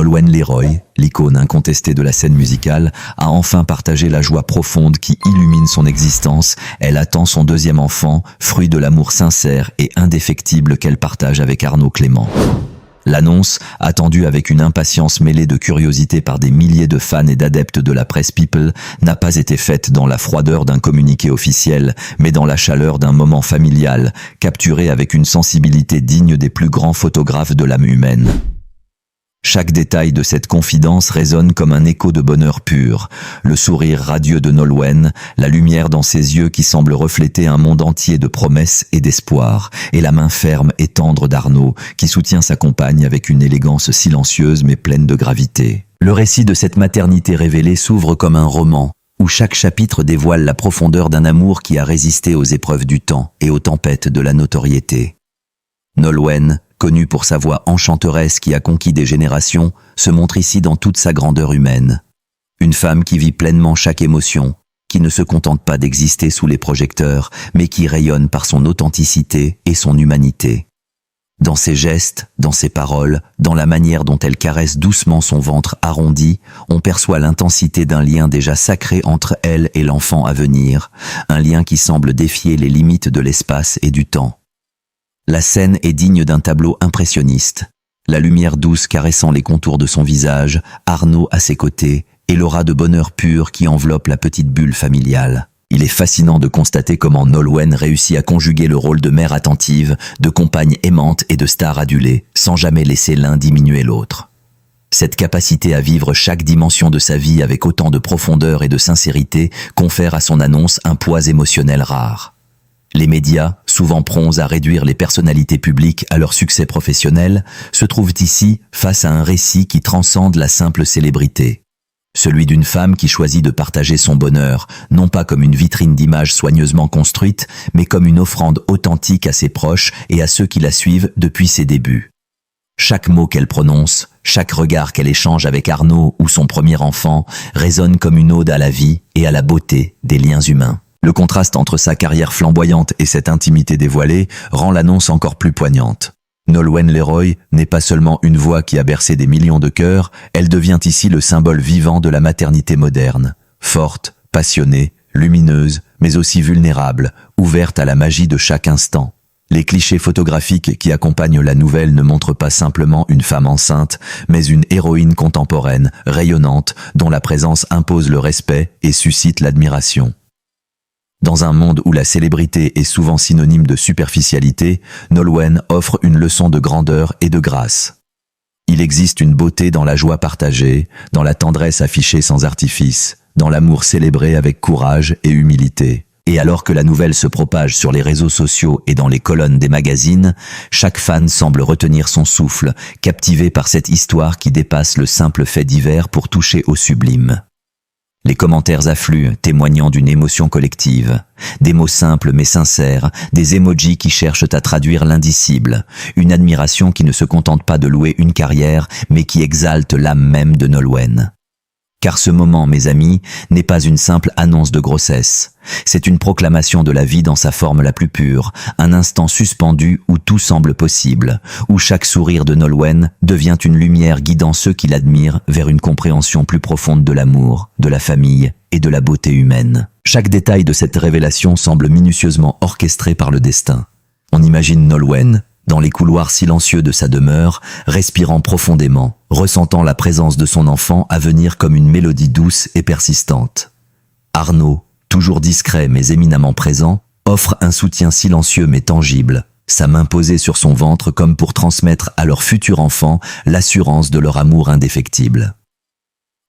Nolwenn Leroy, l'icône incontestée de la scène musicale, a enfin partagé la joie profonde qui illumine son existence. Elle attend son deuxième enfant, fruit de l'amour sincère et indéfectible qu'elle partage avec Arnaud Clément. L'annonce, attendue avec une impatience mêlée de curiosité par des milliers de fans et d'adeptes de la presse people, n'a pas été faite dans la froideur d'un communiqué officiel, mais dans la chaleur d'un moment familial, capturé avec une sensibilité digne des plus grands photographes de l'âme humaine. Chaque détail de cette confidence résonne comme un écho de bonheur pur. Le sourire radieux de Nolwenn, la lumière dans ses yeux qui semble refléter un monde entier de promesses et d'espoir, et la main ferme et tendre d'Arnaud, qui soutient sa compagne avec une élégance silencieuse mais pleine de gravité. Le récit de cette maternité révélée s'ouvre comme un roman, où chaque chapitre dévoile la profondeur d'un amour qui a résisté aux épreuves du temps et aux tempêtes de la notoriété. Nolwenn, connue pour sa voix enchanteresse qui a conquis des générations, se montre ici dans toute sa grandeur humaine. Une femme qui vit pleinement chaque émotion, qui ne se contente pas d'exister sous les projecteurs, mais qui rayonne par son authenticité et son humanité. Dans ses gestes, dans ses paroles, dans la manière dont elle caresse doucement son ventre arrondi, on perçoit l'intensité d'un lien déjà sacré entre elle et l'enfant à venir, un lien qui semble défier les limites de l'espace et du temps. La scène est digne d'un tableau impressionniste. La lumière douce caressant les contours de son visage, Arnaud à ses côtés, et l'aura de bonheur pur qui enveloppe la petite bulle familiale. Il est fascinant de constater comment Nolwenn réussit à conjuguer le rôle de mère attentive, de compagne aimante et de star adulée, sans jamais laisser l'un diminuer l'autre. Cette capacité à vivre chaque dimension de sa vie avec autant de profondeur et de sincérité confère à son annonce un poids émotionnel rare. Les médias, souvent prompts à réduire les personnalités publiques à leur succès professionnel, se trouvent ici face à un récit qui transcende la simple célébrité. Celui d'une femme qui choisit de partager son bonheur, non pas comme une vitrine d'images soigneusement construite, mais comme une offrande authentique à ses proches et à ceux qui la suivent depuis ses débuts. Chaque mot qu'elle prononce, chaque regard qu'elle échange avec Arnaud ou son premier enfant, résonne comme une ode à la vie et à la beauté des liens humains. Le contraste entre sa carrière flamboyante et cette intimité dévoilée rend l'annonce encore plus poignante. Nolwenn Leroy n'est pas seulement une voix qui a bercé des millions de cœurs, elle devient ici le symbole vivant de la maternité moderne. Forte, passionnée, lumineuse, mais aussi vulnérable, ouverte à la magie de chaque instant. Les clichés photographiques qui accompagnent la nouvelle ne montrent pas simplement une femme enceinte, mais une héroïne contemporaine, rayonnante, dont la présence impose le respect et suscite l'admiration. Dans un monde où la célébrité est souvent synonyme de superficialité, Nolwenn offre une leçon de grandeur et de grâce. Il existe une beauté dans la joie partagée, dans la tendresse affichée sans artifice, dans l'amour célébré avec courage et humilité. Et alors que la nouvelle se propage sur les réseaux sociaux et dans les colonnes des magazines, chaque fan semble retenir son souffle, captivé par cette histoire qui dépasse le simple fait divers pour toucher au sublime. Les commentaires affluent, témoignant d'une émotion collective. Des mots simples mais sincères, des emojis qui cherchent à traduire l'indicible. Une admiration qui ne se contente pas de louer une carrière, mais qui exalte l'âme même de Nolwenn. Car ce moment, mes amis, n'est pas une simple annonce de grossesse. C'est une proclamation de la vie dans sa forme la plus pure, un instant suspendu où tout semble possible, où chaque sourire de Nolwenn devient une lumière guidant ceux qui l'admirent vers une compréhension plus profonde de l'amour, de la famille et de la beauté humaine. Chaque détail de cette révélation semble minutieusement orchestré par le destin. On imagine Nolwenn, dans les couloirs silencieux de sa demeure, respirant profondément, ressentant la présence de son enfant à venir comme une mélodie douce et persistante. Arnaud, toujours discret mais éminemment présent, offre un soutien silencieux mais tangible, sa main posée sur son ventre comme pour transmettre à leur futur enfant l'assurance de leur amour indéfectible.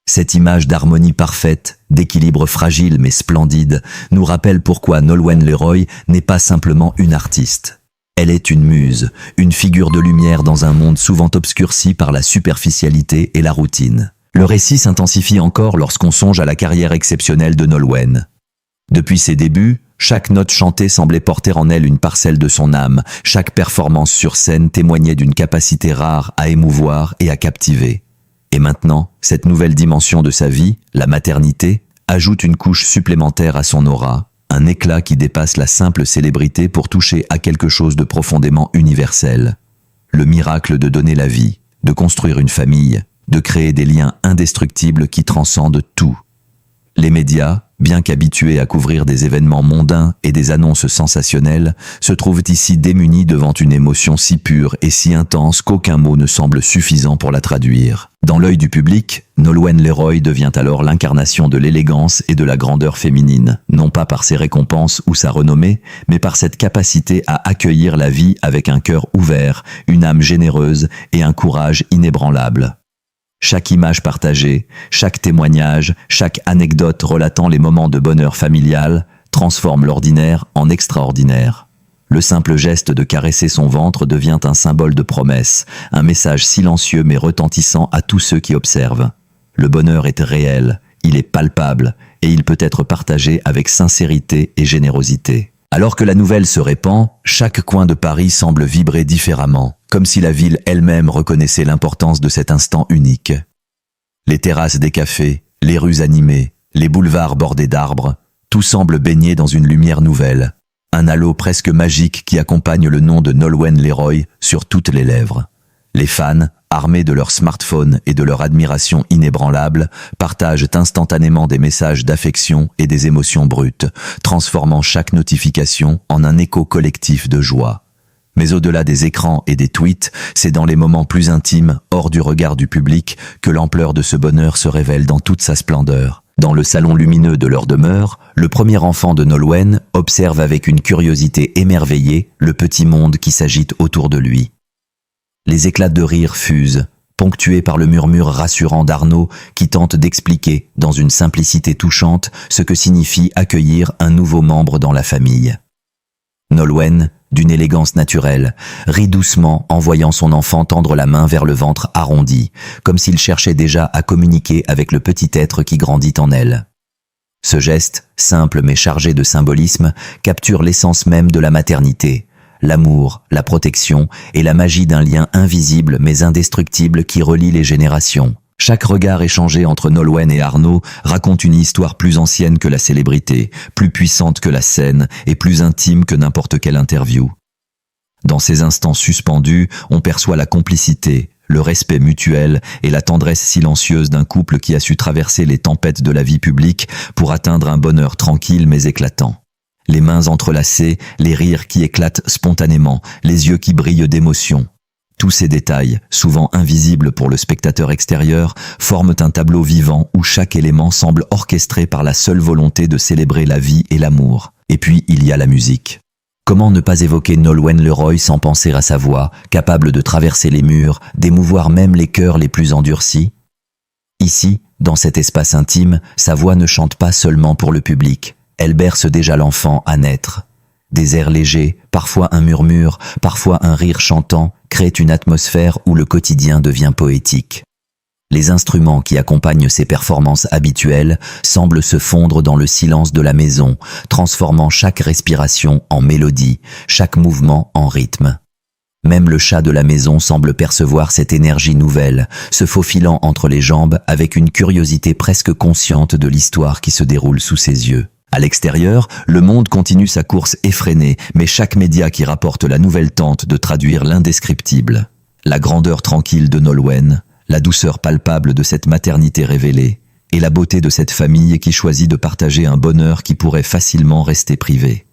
Cette image d'harmonie parfaite, d'équilibre fragile mais splendide, nous rappelle pourquoi Nolwenn Leroy n'est pas simplement une artiste. Elle est une muse, une figure de lumière dans un monde souvent obscurci par la superficialité et la routine. Le récit s'intensifie encore lorsqu'on songe à la carrière exceptionnelle de Nolwenn. Depuis ses débuts, chaque note chantée semblait porter en elle une parcelle de son âme, chaque performance sur scène témoignait d'une capacité rare à émouvoir et à captiver. Et maintenant, cette nouvelle dimension de sa vie, la maternité, ajoute une couche supplémentaire à son aura. Un éclat qui dépasse la simple célébrité pour toucher à quelque chose de profondément universel. Le miracle de donner la vie, de construire une famille, de créer des liens indestructibles qui transcendent tout. Les médias, bien qu'habitués à couvrir des événements mondains et des annonces sensationnelles, se trouvent ici démunis devant une émotion si pure et si intense qu'aucun mot ne semble suffisant pour la traduire. Dans l'œil du public, Nolwenn Leroy devient alors l'incarnation de l'élégance et de la grandeur féminine, non pas par ses récompenses ou sa renommée, mais par cette capacité à accueillir la vie avec un cœur ouvert, une âme généreuse et un courage inébranlable. Chaque image partagée, chaque témoignage, chaque anecdote relatant les moments de bonheur familial transforme l'ordinaire en extraordinaire. Le simple geste de caresser son ventre devient un symbole de promesse, un message silencieux mais retentissant à tous ceux qui observent. Le bonheur est réel, il est palpable et il peut être partagé avec sincérité et générosité. Alors que la nouvelle se répand, chaque coin de Paris semble vibrer différemment, comme si la ville elle-même reconnaissait l'importance de cet instant unique. Les terrasses des cafés, les rues animées, les boulevards bordés d'arbres, tout semble baigner dans une lumière nouvelle. Un halo presque magique qui accompagne le nom de Nolwenn Leroy sur toutes les lèvres. Les fans, armés de leurs smartphones et de leur admiration inébranlable, partagent instantanément des messages d'affection et des émotions brutes, transformant chaque notification en un écho collectif de joie. Mais au-delà des écrans et des tweets, c'est dans les moments plus intimes, hors du regard du public, que l'ampleur de ce bonheur se révèle dans toute sa splendeur. Dans le salon lumineux de leur demeure, le premier enfant de Nolwenn observe avec une curiosité émerveillée le petit monde qui s'agite autour de lui. Les éclats de rire fusent, ponctués par le murmure rassurant d'Arnaud qui tente d'expliquer, dans une simplicité touchante, ce que signifie accueillir un nouveau membre dans la famille. Nolwenn, d'une élégance naturelle, rit doucement en voyant son enfant tendre la main vers le ventre arrondi, comme s'il cherchait déjà à communiquer avec le petit être qui grandit en elle. Ce geste, simple mais chargé de symbolisme, capture l'essence même de la maternité. L'amour, la protection et la magie d'un lien invisible mais indestructible qui relie les générations. Chaque regard échangé entre Nolwenn et Arnaud raconte une histoire plus ancienne que la célébrité, plus puissante que la scène et plus intime que n'importe quelle interview. Dans ces instants suspendus, on perçoit la complicité, le respect mutuel et la tendresse silencieuse d'un couple qui a su traverser les tempêtes de la vie publique pour atteindre un bonheur tranquille mais éclatant. Les mains entrelacées, les rires qui éclatent spontanément, les yeux qui brillent d'émotion. Tous ces détails, souvent invisibles pour le spectateur extérieur, forment un tableau vivant où chaque élément semble orchestré par la seule volonté de célébrer la vie et l'amour. Et puis, il y a la musique. Comment ne pas évoquer Nolwenn Leroy sans penser à sa voix, capable de traverser les murs, d'émouvoir même les cœurs les plus endurcis? Ici, dans cet espace intime, sa voix ne chante pas seulement pour le public. Elle berce déjà l'enfant à naître. Des airs légers, parfois un murmure, parfois un rire chantant, créent une atmosphère où le quotidien devient poétique. Les instruments qui accompagnent ces performances habituelles semblent se fondre dans le silence de la maison, transformant chaque respiration en mélodie, chaque mouvement en rythme. Même le chat de la maison semble percevoir cette énergie nouvelle, se faufilant entre les jambes avec une curiosité presque consciente de l'histoire qui se déroule sous ses yeux. À l'extérieur, le monde continue sa course effrénée, mais chaque média qui rapporte la nouvelle tente de traduire l'indescriptible. La grandeur tranquille de Nolwenn, la douceur palpable de cette maternité révélée, et la beauté de cette famille qui choisit de partager un bonheur qui pourrait facilement rester privé.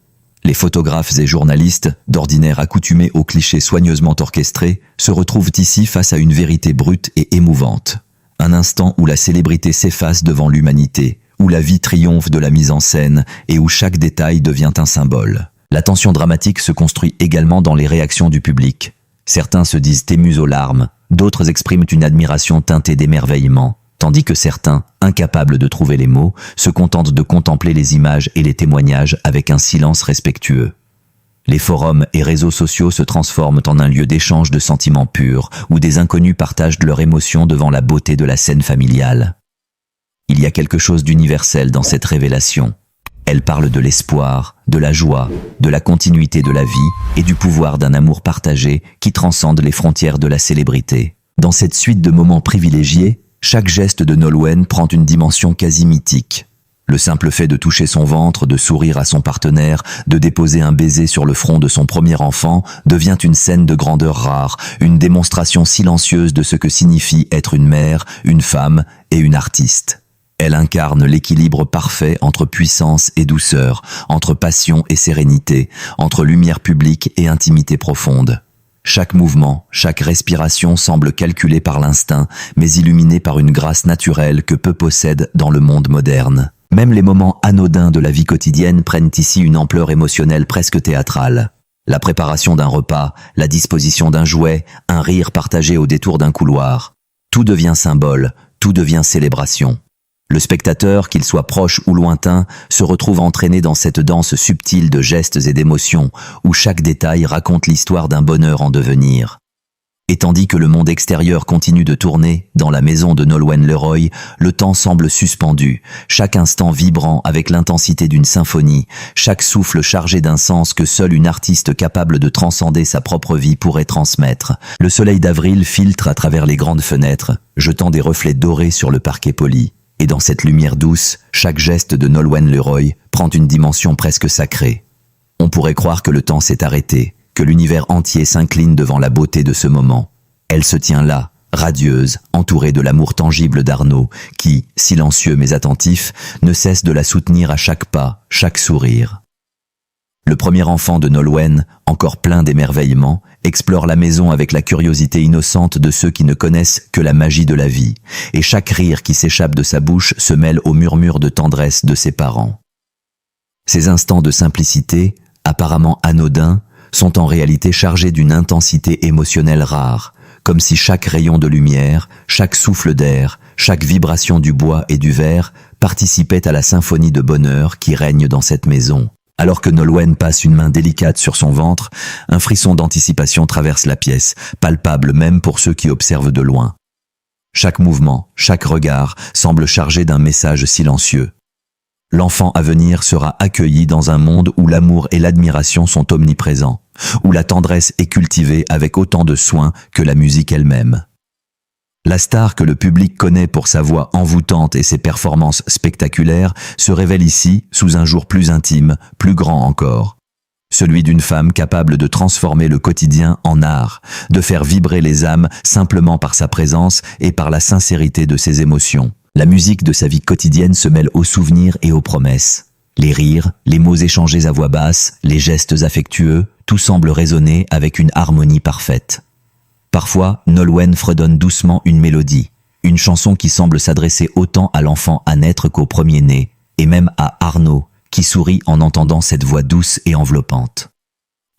Les photographes et journalistes, d'ordinaire accoutumés aux clichés soigneusement orchestrés, se retrouvent ici face à une vérité brute et émouvante. Un instant où la célébrité s'efface devant l'humanité, où la vie triomphe de la mise en scène et où chaque détail devient un symbole. La tension dramatique se construit également dans les réactions du public. Certains se disent émus aux larmes, d'autres expriment une admiration teintée d'émerveillement, tandis que certains, incapables de trouver les mots, se contentent de contempler les images et les témoignages avec un silence respectueux. Les forums et réseaux sociaux se transforment en un lieu d'échange de sentiments purs, où des inconnus partagent leurs émotions devant la beauté de la scène familiale. Il y a quelque chose d'universel dans cette révélation. Elle parle de l'espoir, de la joie, de la continuité de la vie et du pouvoir d'un amour partagé qui transcende les frontières de la célébrité. Dans cette suite de moments privilégiés, chaque geste de Nolwenn prend une dimension quasi mythique. Le simple fait de toucher son ventre, de sourire à son partenaire, de déposer un baiser sur le front de son premier enfant devient une scène de grandeur rare, une démonstration silencieuse de ce que signifie être une mère, une femme et une artiste. Elle incarne l'équilibre parfait entre puissance et douceur, entre passion et sérénité, entre lumière publique et intimité profonde. Chaque mouvement, chaque respiration semble calculée par l'instinct, mais illuminée par une grâce naturelle que peu possèdent dans le monde moderne. Même les moments anodins de la vie quotidienne prennent ici une ampleur émotionnelle presque théâtrale. La préparation d'un repas, la disposition d'un jouet, un rire partagé au détour d'un couloir. Tout devient symbole, tout devient célébration. Le spectateur, qu'il soit proche ou lointain, se retrouve entraîné dans cette danse subtile de gestes et d'émotions, où chaque détail raconte l'histoire d'un bonheur en devenir. Et tandis que le monde extérieur continue de tourner, dans la maison de Nolwenn Leroy, le temps semble suspendu, chaque instant vibrant avec l'intensité d'une symphonie, chaque souffle chargé d'un sens que seule une artiste capable de transcender sa propre vie pourrait transmettre. Le soleil d'avril filtre à travers les grandes fenêtres, jetant des reflets dorés sur le parquet poli. Et dans cette lumière douce, chaque geste de Nolwenn Leroy prend une dimension presque sacrée. On pourrait croire que le temps s'est arrêté, que l'univers entier s'incline devant la beauté de ce moment. Elle se tient là, radieuse, entourée de l'amour tangible d'Arnaud, qui, silencieux mais attentif, ne cesse de la soutenir à chaque pas, chaque sourire. Le premier enfant de Nolwenn, encore plein d'émerveillement, explore la maison avec la curiosité innocente de ceux qui ne connaissent que la magie de la vie, et chaque rire qui s'échappe de sa bouche se mêle au murmure de tendresse de ses parents. Ces instants de simplicité, apparemment anodins, sont en réalité chargés d'une intensité émotionnelle rare, comme si chaque rayon de lumière, chaque souffle d'air, chaque vibration du bois et du verre participait à la symphonie de bonheur qui règne dans cette maison. Alors que Nolwenn passe une main délicate sur son ventre, un frisson d'anticipation traverse la pièce, palpable même pour ceux qui observent de loin. Chaque mouvement, chaque regard semble chargé d'un message silencieux. L'enfant à venir sera accueilli dans un monde où l'amour et l'admiration sont omniprésents, où la tendresse est cultivée avec autant de soin que la musique elle-même. La star que le public connaît pour sa voix envoûtante et ses performances spectaculaires se révèle ici sous un jour plus intime, plus grand encore. Celui d'une femme capable de transformer le quotidien en art, de faire vibrer les âmes simplement par sa présence et par la sincérité de ses émotions. La musique de sa vie quotidienne se mêle aux souvenirs et aux promesses. Les rires, les mots échangés à voix basse, les gestes affectueux, tout semble résonner avec une harmonie parfaite. Parfois, Nolwenn fredonne doucement une mélodie, une chanson qui semble s'adresser autant à l'enfant à naître qu'au premier-né, et même à Arnaud, qui sourit en entendant cette voix douce et enveloppante.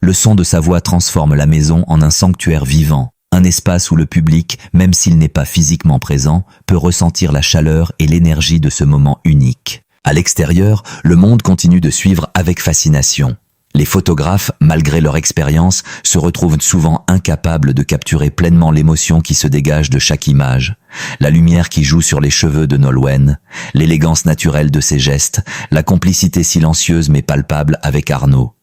Le son de sa voix transforme la maison en un sanctuaire vivant, un espace où le public, même s'il n'est pas physiquement présent, peut ressentir la chaleur et l'énergie de ce moment unique. À l'extérieur, le monde continue de suivre avec fascination. Les photographes, malgré leur expérience, se retrouvent souvent incapables de capturer pleinement l'émotion qui se dégage de chaque image. La lumière qui joue sur les cheveux de Nolwenn, l'élégance naturelle de ses gestes, la complicité silencieuse mais palpable avec Arnaud.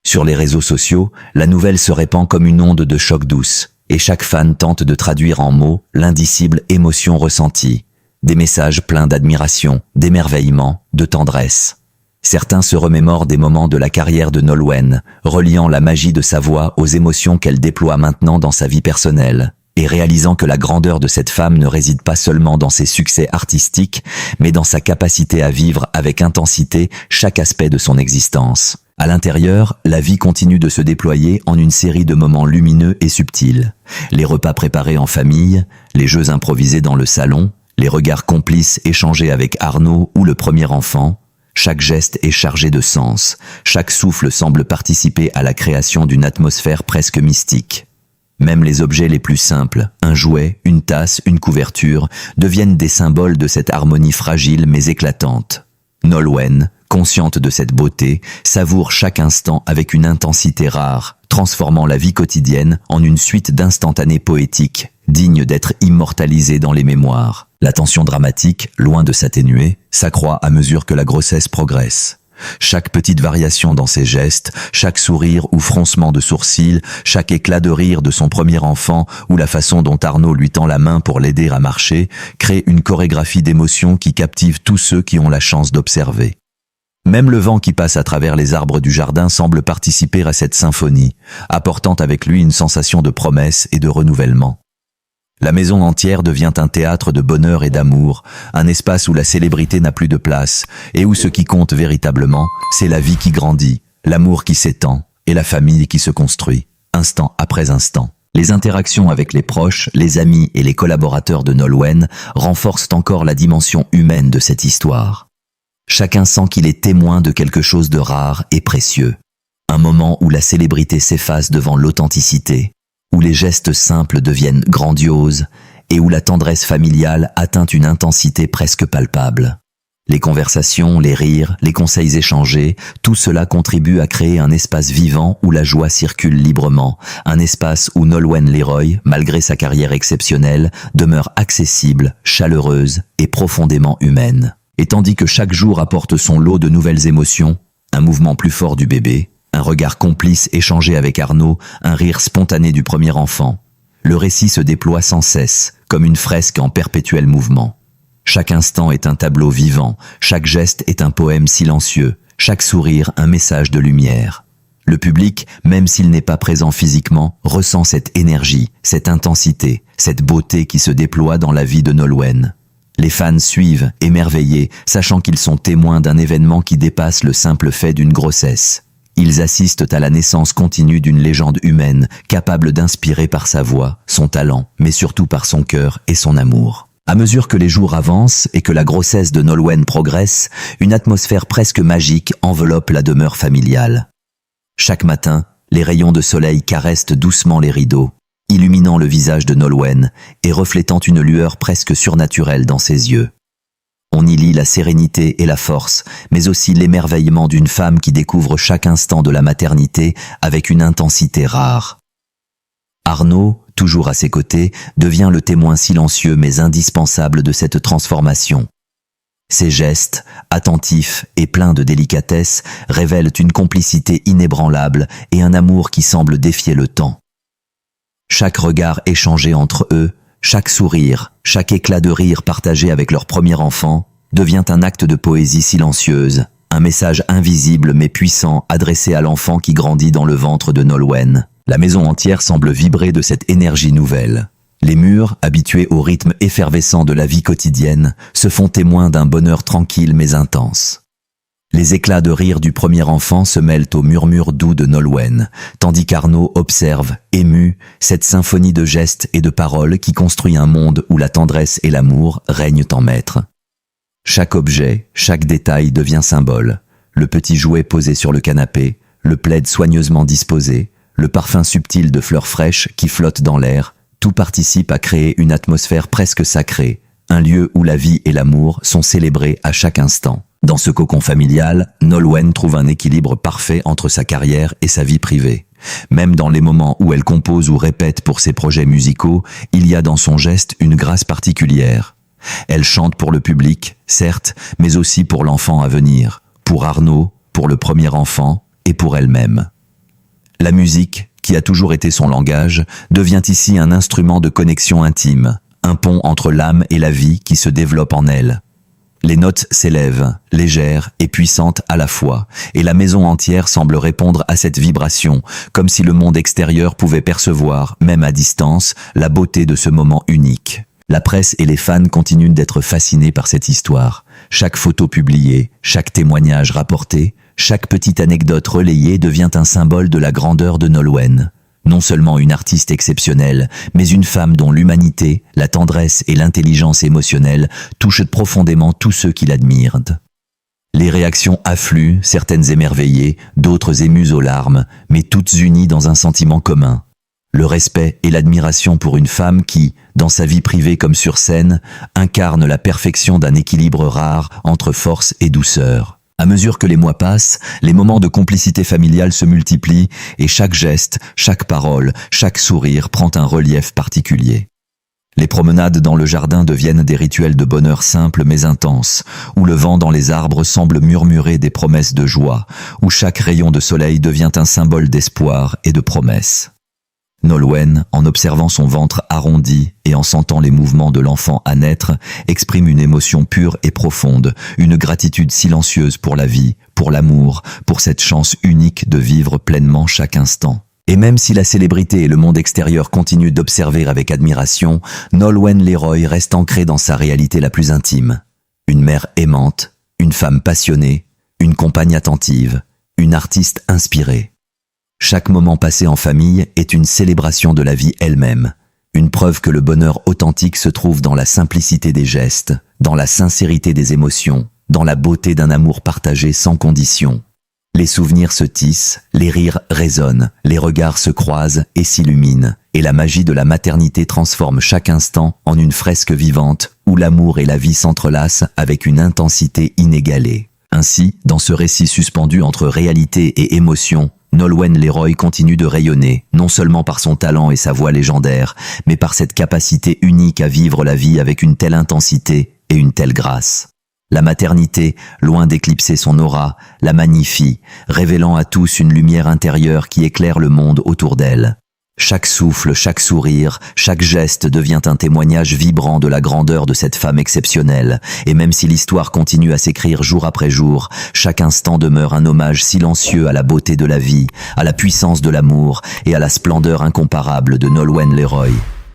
Sur les réseaux sociaux, la nouvelle se répand comme une onde de choc douce, et chaque fan tente de traduire en mots l'indicible émotion ressentie. Des messages pleins d'admiration, d'émerveillement, de tendresse. Certains se remémorent des moments de la carrière de Nolwenn, reliant la magie de sa voix aux émotions qu'elle déploie maintenant dans sa vie personnelle, et réalisant que la grandeur de cette femme ne réside pas seulement dans ses succès artistiques, mais dans sa capacité à vivre avec intensité chaque aspect de son existence. À l'intérieur, la vie continue de se déployer en une série de moments lumineux et subtils. Les repas préparés en famille, les jeux improvisés dans le salon, les regards complices échangés avec Arnaud ou le premier enfant. Chaque geste est chargé de sens, chaque souffle semble participer à la création d'une atmosphère presque mystique. Même les objets les plus simples, un jouet, une tasse, une couverture, deviennent des symboles de cette harmonie fragile mais éclatante. Nolwenn, consciente de cette beauté, savoure chaque instant avec une intensité rare, transformant la vie quotidienne en une suite d'instantanés poétiques, dignes d'être immortalisés dans les mémoires. La tension dramatique, loin de s'atténuer, s'accroît à mesure que la grossesse progresse. Chaque petite variation dans ses gestes, chaque sourire ou froncement de sourcils, chaque éclat de rire de son premier enfant ou la façon dont Arnaud lui tend la main pour l'aider à marcher, crée une chorégraphie d'émotions qui captive tous ceux qui ont la chance d'observer. Même le vent qui passe à travers les arbres du jardin semble participer à cette symphonie, apportant avec lui une sensation de promesse et de renouvellement. La maison entière devient un théâtre de bonheur et d'amour, un espace où la célébrité n'a plus de place, et où ce qui compte véritablement, c'est la vie qui grandit, l'amour qui s'étend, et la famille qui se construit, instant après instant. Les interactions avec les proches, les amis et les collaborateurs de Nolwenn renforcent encore la dimension humaine de cette histoire. Chacun sent qu'il est témoin de quelque chose de rare et précieux. Un moment où la célébrité s'efface devant l'authenticité, où les gestes simples deviennent grandioses et où la tendresse familiale atteint une intensité presque palpable. Les conversations, les rires, les conseils échangés, tout cela contribue à créer un espace vivant où la joie circule librement, un espace où Nolwenn Leroy, malgré sa carrière exceptionnelle, demeure accessible, chaleureuse et profondément humaine. Et tandis que chaque jour apporte son lot de nouvelles émotions, un mouvement plus fort du bébé, un regard complice échangé avec Arnaud, un rire spontané du premier enfant. Le récit se déploie sans cesse, comme une fresque en perpétuel mouvement. Chaque instant est un tableau vivant, chaque geste est un poème silencieux, chaque sourire un message de lumière. Le public, même s'il n'est pas présent physiquement, ressent cette énergie, cette intensité, cette beauté qui se déploie dans la vie de Nolwenn. Les fans suivent, émerveillés, sachant qu'ils sont témoins d'un événement qui dépasse le simple fait d'une grossesse. Ils assistent à la naissance continue d'une légende humaine, capable d'inspirer par sa voix, son talent, mais surtout par son cœur et son amour. À mesure que les jours avancent et que la grossesse de Nolwenn progresse, une atmosphère presque magique enveloppe la demeure familiale. Chaque matin, les rayons de soleil caressent doucement les rideaux, illuminant le visage de Nolwenn et reflétant une lueur presque surnaturelle dans ses yeux. On y lit la sérénité et la force, mais aussi l'émerveillement d'une femme qui découvre chaque instant de la maternité avec une intensité rare. Arnaud, toujours à ses côtés, devient le témoin silencieux mais indispensable de cette transformation. Ses gestes, attentifs et pleins de délicatesse, révèlent une complicité inébranlable et un amour qui semble défier le temps. Chaque regard échangé entre eux, chaque sourire, chaque éclat de rire partagé avec leur premier enfant, devient un acte de poésie silencieuse, un message invisible mais puissant adressé à l'enfant qui grandit dans le ventre de Nolwenn. La maison entière semble vibrer de cette énergie nouvelle. Les murs, habitués au rythme effervescent de la vie quotidienne, se font témoins d'un bonheur tranquille mais intense. Les éclats de rire du premier enfant se mêlent aux murmures doux de Nolwenn, tandis qu'Arnaud observe, ému, cette symphonie de gestes et de paroles qui construit un monde où la tendresse et l'amour règnent en maître. Chaque objet, chaque détail devient symbole. Le petit jouet posé sur le canapé, le plaid soigneusement disposé, le parfum subtil de fleurs fraîches qui flottent dans l'air, tout participe à créer une atmosphère presque sacrée, un lieu où la vie et l'amour sont célébrés à chaque instant. Dans ce cocon familial, Nolwenn trouve un équilibre parfait entre sa carrière et sa vie privée. Même dans les moments où elle compose ou répète pour ses projets musicaux, il y a dans son geste une grâce particulière. Elle chante pour le public, certes, mais aussi pour l'enfant à venir, pour Arnaud, pour le premier enfant et pour elle-même. La musique, qui a toujours été son langage, devient ici un instrument de connexion intime, un pont entre l'âme et la vie qui se développe en elle. Les notes s'élèvent, légères et puissantes à la fois, et la maison entière semble répondre à cette vibration, comme si le monde extérieur pouvait percevoir, même à distance, la beauté de ce moment unique. La presse et les fans continuent d'être fascinés par cette histoire. Chaque photo publiée, chaque témoignage rapporté, chaque petite anecdote relayée devient un symbole de la grandeur de Nolwenn. Non seulement une artiste exceptionnelle, mais une femme dont l'humanité, la tendresse et l'intelligence émotionnelle touchent profondément tous ceux qui l'admirent. Les réactions affluent, certaines émerveillées, d'autres émues aux larmes, mais toutes unies dans un sentiment commun. Le respect et l'admiration pour une femme qui, dans sa vie privée comme sur scène, incarne la perfection d'un équilibre rare entre force et douceur. À mesure que les mois passent, les moments de complicité familiale se multiplient et chaque geste, chaque parole, chaque sourire prend un relief particulier. Les promenades dans le jardin deviennent des rituels de bonheur simples mais intenses, où le vent dans les arbres semble murmurer des promesses de joie, où chaque rayon de soleil devient un symbole d'espoir et de promesse. Nolwenn, en observant son ventre arrondi et en sentant les mouvements de l'enfant à naître, exprime une émotion pure et profonde, une gratitude silencieuse pour la vie, pour l'amour, pour cette chance unique de vivre pleinement chaque instant. Et même si la célébrité et le monde extérieur continuent d'observer avec admiration, Nolwenn Leroy reste ancrée dans sa réalité la plus intime. Une mère aimante, une femme passionnée, une compagne attentive, une artiste inspirée. Chaque moment passé en famille est une célébration de la vie elle-même, une preuve que le bonheur authentique se trouve dans la simplicité des gestes, dans la sincérité des émotions, dans la beauté d'un amour partagé sans condition. Les souvenirs se tissent, les rires résonnent, les regards se croisent et s'illuminent, et la magie de la maternité transforme chaque instant en une fresque vivante où l'amour et la vie s'entrelacent avec une intensité inégalée. Ainsi, dans ce récit suspendu entre réalité et émotion, Nolwenn Leroy continue de rayonner, non seulement par son talent et sa voix légendaire, mais par cette capacité unique à vivre la vie avec une telle intensité et une telle grâce. La maternité, loin d'éclipser son aura, la magnifie, révélant à tous une lumière intérieure qui éclaire le monde autour d'elle. Chaque souffle, chaque sourire, chaque geste devient un témoignage vibrant de la grandeur de cette femme exceptionnelle, et même si l'histoire continue à s'écrire jour après jour, chaque instant demeure un hommage silencieux à la beauté de la vie, à la puissance de l'amour et à la splendeur incomparable de Nolwenn Leroy.